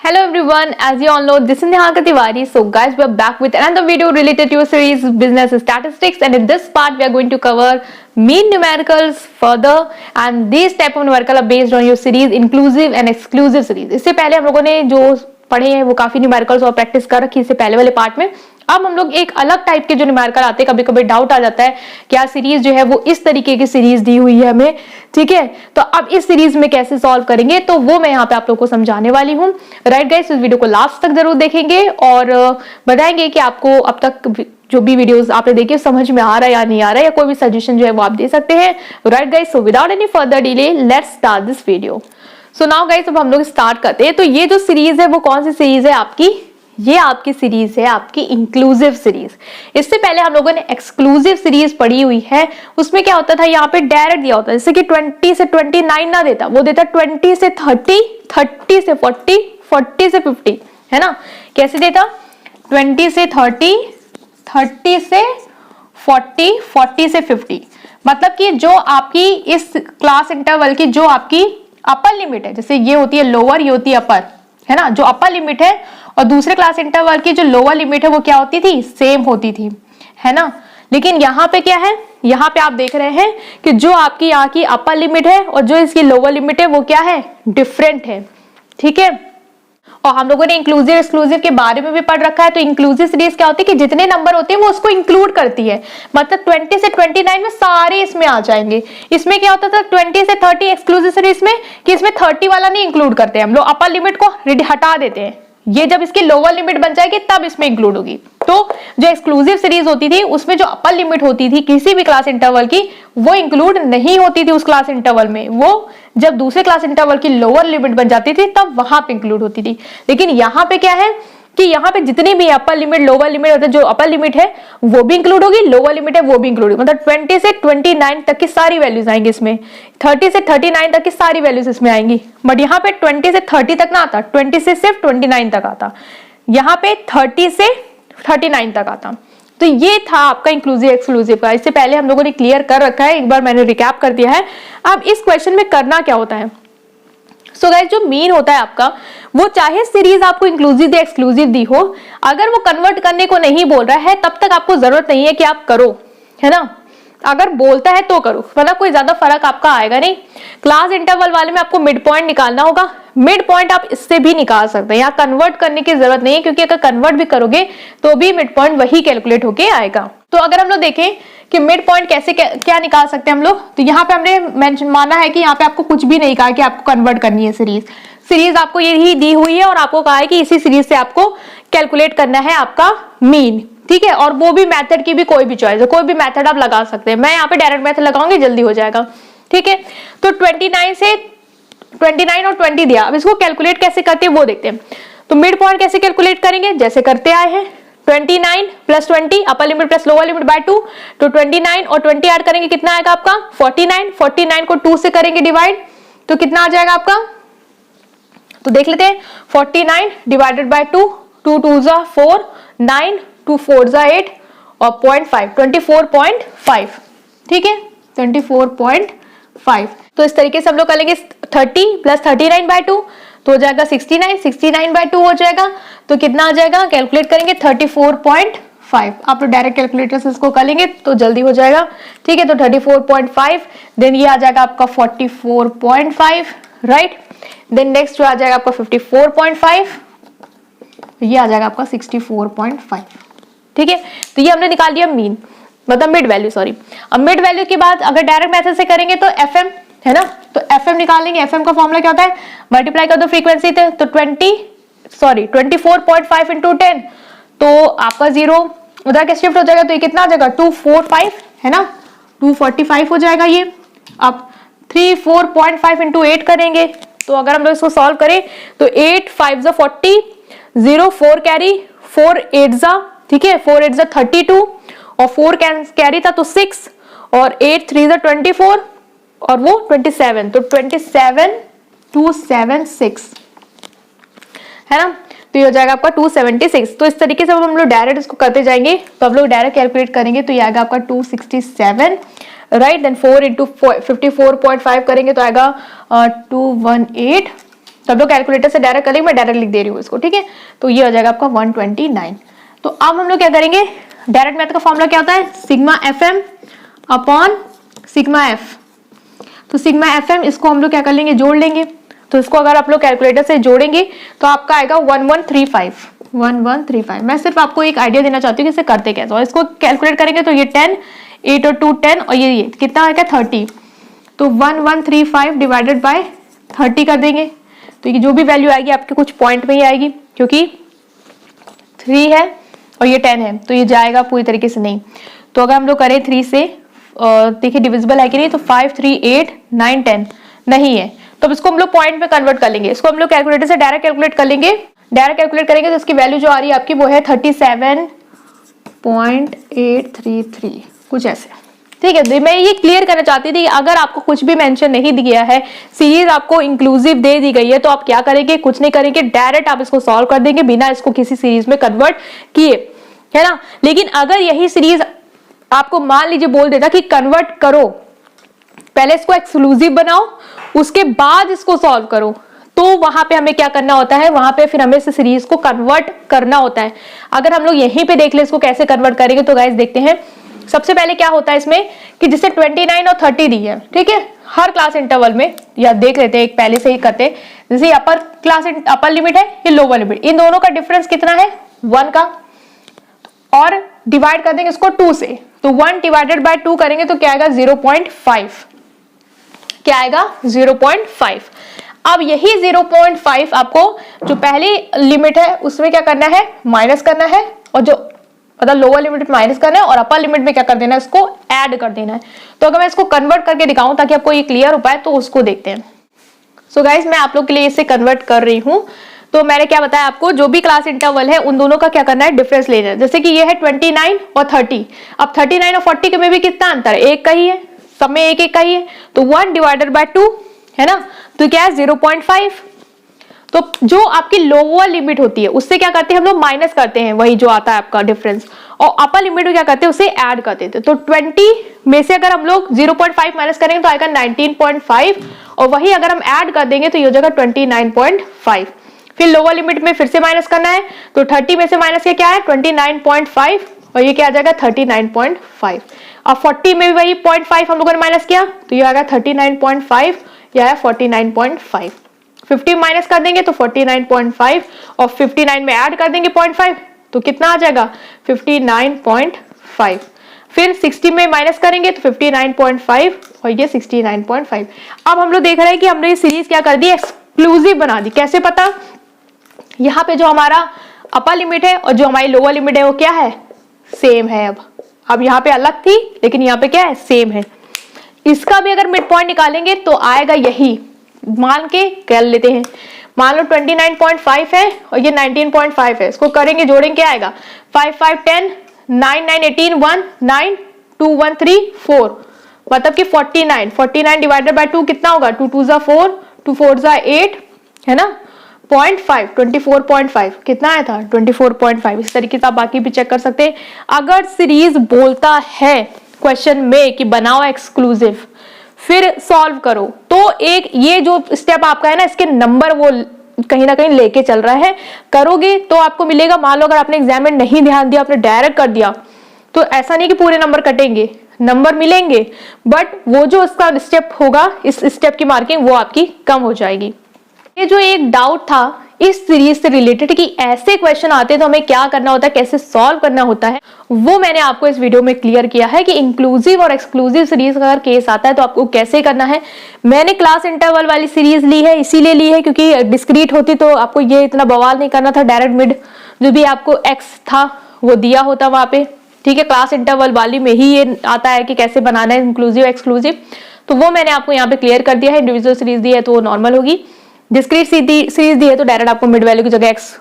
Hello everyone, as you all know, this is Neha Tiwari. So guys, we are back with another video related to your series Business Statistics, and in this part we are going to cover mean numericals further, and these type of numerical are based on your series inclusive and exclusive series. इससे पहले हम लोगों ने जो पढ़े हैं वो काफी न्यूमेरिकल्स और प्रैक्टिस कर रखी है इससे पहले वाले पार्ट में। अब हम लोग एक अलग टाइप के जो न्यूमेरिकल आते हैं, कभी कभी डाउट आ जाता है क्या सीरीज जो है वो इस तरीके की सीरीज दी हुई है हमें, ठीक है, तो अब इस सीरीज में कैसे सॉल्व करेंगे तो वो मैं यहाँ पे आप लोग को समझाने वाली हूँ। राइट गाइस, इस वीडियो को लास्ट तक जरूर देखेंगे और बताएंगे कि आपको अब तक जो भी वीडियोस आपने देखी समझ में आ रहा है या नहीं आ रहा है, या कोई भी सजेशन जो है वो आप दे सकते हैं। Right guys, so without any further delay let's start this video. So now guys, अब हम लोग स्टार्ट करते हैं। तो ये जो सीरीज है वो कौन सी सीरीज है आपकी? ये आपकी सीरीज है आपकी इंक्लूसिव सीरीज। इससे पहले हम लोगों ने एक्सक्लूसिव सीरीज पढ़ी हुई है, उसमें क्या होता था यहाँ पे डायरेक्ट दिया होता है, जैसे कि 20 से 29 ना देता, वो देता 20 से 30, 30 से 40, 40 से 50, है ना। कैसे देता? 20 से 30, 30 से 40, 40 से 50। मतलब कि जो आपकी इस क्लास इंटरवल की जो आपकी अपर लिमिट है, जैसे ये होती है लोअर, ये होती है अपर, है ना। जो अपर लिमिट है और दूसरे क्लास इंटरवल की जो लोअर लिमिट है वो क्या होती थी? सेम होती थी, है ना। लेकिन यहाँ पे क्या है, यहाँ पे आप देख रहे हैं कि जो आपकी यहाँ की अपर लिमिट है और जो इसकी लोअर लिमिट है वो क्या है? डिफरेंट है, ठीक है। और हम लोगों ने इंक्लूसिव एक्सक्लूसिव के बारे में भी पढ़ रखा है। तो इंक्लूसिव सीरीज क्या होती है कि जितने नंबर होते हैं वो उसको इंक्लूड करती है, मतलब 20 से 29 में सारे इसमें आ जाएंगे। इसमें क्या होता था 20 से 30 एक्सक्लूसिव सीरीज में कि इसमें 30 वाला नहीं इंक्लूड करते, हम लोग अपर लिमिट को हटा देते हैं। ये जब इसकी लोअर लिमिट बन जाएगी तब इसमें इंक्लूड होगी। तो जो एक्सक्लूसिव सीरीज होती थी उसमें जो अपर लिमिट होती थी किसी भी क्लास इंटरवल की वो इंक्लूड नहीं होती थी उस क्लास इंटरवल में, वो जब दूसरे क्लास इंटरवल की लोअर लिमिट बन जाती थी तब वहां पे इंक्लूड होती थी। लेकिन यहाँ पे क्या है कि यहाँ पे जितनी भी अपर लिमिट लोअर लिमिट होता है, जो अपर लिमिट है वो भी इंक्लूड होगी, लोअर लिमिट है वो भी इंक्लूड होगी। मतलब 20 से 29 तक की सारी वैल्यूज आएंगी इसमें, 30 से 39 तक की सारी वैल्यूज इसमें आएंगी। बट यहाँ पे 20 से 30 तक ना आता, 20 से सिर्फ 29 तक आता, यहाँ पे 30 से 39 तक आता। तो ये था आपका इंक्लूसिव एक्सक्लूसिव का। इससे पहले हम लोगों ने क्लियर कर रखा है, एक बार मैंने रिकैप कर दिया है। अब इस क्वेश्चन में करना क्या होता है? सो गाइस, जो मीन होता है आपका, वो चाहे सीरीज आपको इंक्लूसिव या एक्सक्लूसिव दी हो, अगर वो कन्वर्ट करने को नहीं बोल रहा है तब तक आपको जरूरत नहीं है कि आप करो, है ना। अगर बोलता है तो करो, मतलब कोई ज्यादा फर्क आपका आएगा नहीं। क्लास इंटरवल वाले में आपको मिड पॉइंट निकालना होगा, मिड पॉइंट आप इससे भी निकाल सकते हैं, यहाँ कन्वर्ट करने की जरूरत नहीं है, क्योंकि अगर कन्वर्ट भी करोगे तो भी मिड पॉइंट वही कैलकुलेट होके आएगा। तो अगर हम लोग देखें कि मिड पॉइंट कैसे क्या निकाल सकते हैं हम लोग, तो यहाँ पे हमने माना है कि यहाँ पे आपको कुछ भी नहीं कहा कि आपको कन्वर्ट करनी है सीरीज आपको यही दी हुई है और आपको कहा है कि इसी सीरीज से आपको कैलकुलेट करना है आपका मीन, ठीक है। और वो भी मेथड की भी कोई भी चॉइस है, कोई भी मेथड आप लगा सकते हैं। मैं यहाँ पे डायरेक्ट मेथड लगाऊंगी, जल्दी हो जाएगा, ठीक है। तो 29 और 20 दिया, अब इसको कैलकुलेट कैसे करते हैं वो देखते हैं। तो मिड पॉइंट कैसे कैलकुलेट करेंगे? जैसे करते आए हैं, 29 plus 20 upper limit plus lower limit by 2, तो 29 और 20 ऐड करेंगे, कितना आएगा आपका? 49। 49 को 2 से करेंगे डिवाइड, तो कितना आ जाएगा आपका? तो देख लेते हैं, 49 डिवाइडेड बाय 2, 2 2 जा 4, 9 2 4 जा 8 और 0.5, 24.5, ठीक है, 24.5। तो इस तरीके से हम लोग करेंगे 30 प्लस 39 बाय 2 तो हो जाएगा 69, 69 बाय 2 हो जाएगा, तो कितना आ जाएगा? कैलकुलेट करेंगे 34.5। आप लोग डायरेक्ट कैलकुलेटर से इसको करेंगे तो जल्दी हो जाएगा, ठीक है। तो 34.5, देन ये आ जाएगा आपका 44.5, राइट। देन नेक्स्ट जो आ जाएगा आपका 54.5, ये आ जाएगा आपका 64.5, ठीक है। तो ये हमने निकाल दिया मीन, मतलब मिड वैल्यू, सॉरी। अब मिड वैल्यू के बाद अगर डायरेक्ट मेथड से करेंगे तो एफएम, है ना, तो एफएम निकालेंगे। एफएम का फॉर्मूला क्या होता है? मल्टीप्लाई कर दो फ्रीक्वेंसी थे, तो 24.5 इंटू 10, तो आपका 0 उधर के शिफ्ट हो जाएगा, तो ये कितना आ जाएगा? 245, है ना, 245 हो जाएगा ये। अब 34.5 इंटू 8 करेंगे, तो अगर हम लोग इसको सॉल्व करें तो 8 5 जा 40, 0 4 कैरी, 4 8 जा, ठीक है, 4 8 जा 32 और 4 कैरी था तो 6 और 8 3 जा 24 और वो 27, तो 27276, है ना। तो ये हो जाएगा आपका 276। तो इस तरीके से हम लोग डायरेक्ट इसको करते जाएंगे, तो हम लोग डायरेक्ट कैलकुलेट करेंगे तो ये आएगा आपका 267, राइट। देन 4 इंटू 54.5 करेंगे तो आएगा 218, तो आप लोग कैलकुलेटर से डायरेक्ट करेंगे, मैं डायरेक्ट लिख दे रही हूँ इसको, ठीक है। तो ये हो जाएगा आपका 129। तो अब हम लोग क्या करेंगे, डायरेक्ट मैथ का फॉर्मूला क्या होता है, sigma FM upon sigma F। तो सिग्मा FM इसको हम लोग क्या कर लेंगे, जोड़ लेंगे। तो इसको अगर आप लोग कैलकुलेटर से जोड़ेंगे तो आपका आएगा 1135। मैं सिर्फ आपको एक आइडिया देना चाहती हूँ कि इसे करते कैसे, और इसको कैलकुलेट करेंगे तो ये 10, 8 और 2 10, और ये कितना आएगा 30। तो 1135 डिवाइडेड बाय 30 कर देंगे, तो ये जो भी वैल्यू आएगी आपके कुछ पॉइंट में ही आएगी, क्योंकि 3 है और ये 10 है, तो ये जाएगा पूरी तरीके से नहीं। तो अगर हम लोग करें 3 से, देखिए डिविजिबल है कि नहीं, तो 5, 3, 8, 9, 10 नहीं है, तो अब इसको हम लोग पॉइंट में कन्वर्ट कर लेंगे। इसको हम लोग कैलकुलेटर से डायरेक्ट कैलकुलेट कर लेंगे। डायरेक्ट कैलकुलेट करेंगे तो इसकी वैल्यू जो आ रही है आपकी वो है 37.833, कुछ ऐसे, ठीक है। मैं ये क्लियर करना चाहती थी, अगर आपको कुछ भी मेंशन नहीं दिया है, सीरीज आपको इंक्लूसिव दे दी गई है, तो आप क्या करेंगे, कुछ नहीं करेंगे, डायरेक्ट आप इसको सॉल्व कर देंगे बिना इसको किसी सीरीज में कन्वर्ट किए, है ना। लेकिन अगर यही सीरीज आपको मान लीजिए बोल देता कि कन्वर्ट करो, पहले इसको एक्सक्लूसिव बनाओ उसके बाद इसको सॉल्व करो, तो वहां पे हमें क्या करना होता है, वहां पे फिर हमें इस सीरीज को कन्वर्ट करना होता है। अगर हम लोग यहीं पे देख ले इसको कैसे कन्वर्ट करेंगे, तो गाइस देखते हैं। सबसे पहले क्या होता है इसमें कि जिससे 29 और 30 दी है, ठीक है, हर क्लास इंटरवल में, या देख लेते हैं एक पहले से ही करते हैं। जैसे अपर क्लास अपर लिमिट है, ये लोअर लिमिट, इन दोनों का डिफरेंस कितना है 1 का, और डिवाइड कर देंगे इसको 2 से, तो 1 डिवाइडेड बाय 2 करेंगे तो क्या आएगा 0.5, क्या आएगा 0.5। अब यही 0.5 आपको जो पहली लिमिट है उसमें क्या करना है, माइनस करना है, और जो मतलब लोअर लिमिट में माइनस करना है, और अपर लिमिट में क्या कर देना है, इसको ऐड कर देना है। तो अगर मैं इसको कन्वर्ट करके दिखाऊं ताकि आपको ये क्लियर हो पाए, तो उसको देखते हैं। सो गाइज मैं आप लोग के लिए इसे कन्वर्ट कर रही हूँ। तो मैंने क्या बताया आपको, जो भी क्लास इंटरवल है उन दोनों का क्या करना है, डिफरेंस लेना है। जैसे कि ये है 29 और 30, अब 39 और 40 के में भी कितना अंतर है, एक का ही है, सब में एक का ही है, तो 1 डिवाइडेड बाय 2 है ना, तो क्या है 0.5। तो जो आपकी लोअर लिमिट होती है उससे क्या करते हैं हम लोग, माइनस करते हैं, वही जो आता है आपका डिफरेंस, और अपर लिमिट में क्या करते हैं, उसे ऐड कर देते हैं। तो 20 में से अगर हम लोग 0.5 माइनस करेंगे तो आएगा 19.5, और वही अगर हम ऐड कर देंगे तो ये हो जाएगा 29.5। फिर लोअर लिमिट में फिर से माइनस करना है, तो 30 में से माइनस के क्या है 29.5, और ये क्या आ जाएगा 39.5। अब 40 में भी वही 0.5 हम लोगों ने माइनस किया, तो ये आ गया 39.5, यह है 49.5। 50 माइनस कर देंगे तो 49.5, और 59 में ऐड कर देंगे 0.5, तो कितना आ जाएगा 59.5। फिर 60 में माइनस करेंगे तो 59.5, और ये 69.5। अब हम लोग देख रहे हैं कि हमने ये सीरीज क्या कर दी, एक्सक्लूसिव बना दी। कैसे पता, यहाँ पे जो हमारा अपर लिमिट है और जो हमारी लोअर लिमिट है वो क्या है, सेम है। अब यहाँ पे अलग थी लेकिन यहाँ पे क्या है, सेम है। इसका भी अगर मिड पॉइंट निकालेंगे तो आएगा यही, मान के कर लेते हैं, मान लो 29.5 है और ये 19.5 है, इसको करेंगे जोड़ेंगे क्या आएगा 5, 5, 10, 9, 9, 18, 1, 9, 2, 1, 3, 4, मतलब कि 49 डिवाइडेड बाय 2 कितना होगा, 2 2 जा 4, 2 4 जा 8, है ना, 0.5, 24.5 कितना आया था 24.5। इस तरीके से आप बाकी भी चेक कर सकते हैं। अगर सीरीज बोलता है क्वेश्चन में कि बनाओ एक्सक्लूसिव फिर सॉल्व करो, तो एक ये जो स्टेप आपका है ना, इसके नंबर वो कहीं ना कहीं लेके चल रहा है। करोगे तो आपको मिलेगा, मान लो अगर आपने एग्जाम में नहीं ध्यान दिया, आपने डायरेक्ट कर दिया, तो ऐसा नहीं कि पूरे नंबर कटेंगे, नंबर मिलेंगे, बट वो जो इसका स्टेप होगा, इस स्टेप की मार्किंग वो आपकी कम हो जाएगी। ये जो एक डाउट था इस सीरीज से रिलेटेड कि ऐसे क्वेश्चन आते हैं तो हमें क्या करना होता है, कैसे सॉल्व करना होता है, वो मैंने आपको इस वीडियो में क्लियर किया है कि इंक्लूसिव और एक्सक्लूसिव सीरीज का अगर केस आता है तो आपको कैसे करना है। मैंने क्लास इंटरवल वाली सीरीज ली है, इसीलिए ली है क्योंकि डिस्क्रीट होती तो आपको ये इतना बवाल नहीं करना था, डायरेक्ट मिड जो भी आपको एक्स था वो दिया होता वहां पे, ठीक है। क्लास इंटरवल वाली में ही ये आता है कि कैसे बनाना है इंक्लूसिव एक्सक्लूसिव, तो वो मैंने आपको यहाँ पे क्लियर कर दिया है। इंडिविजुअल सीरीज दी है तो वो नॉर्मल होगी, डिस्क्रीट सीरीज दी है तो डायरेक्ट आपको मिड वैल्यू की जगह एक्स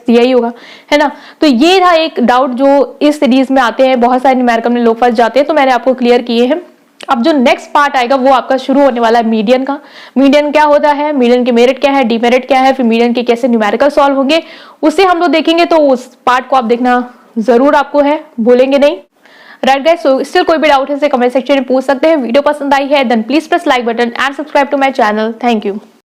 दिया ही होगा, है ना। तो ये था एक डाउट जो इस सीरीज में आते हैं, बहुत सारे न्यूमेरिकल में लोग फंस जाते हैं, तो मैंने आपको क्लियर किए हैं। अब जो नेक्स्ट पार्ट आएगा वो आपका शुरू होने वाला है मीडियन का। मीडियन क्या होता है, मीडियन के मेरिट क्या है, डीमेरिट क्या है, फिर मीडियन के कैसे न्यूमेरिकल सॉल्व होंगे, उसे हम लोग देखेंगे। तो उस पार्ट को आप देखना जरूर आपको है, भूलेंगे नहीं। राइट गाइस, सो स्टिल कोई भी डाउट है कमेंट सेक्शन में पूछ सकते हैं। वीडियो पसंद आई है then please press like button and subscribe to my channel. Thank you.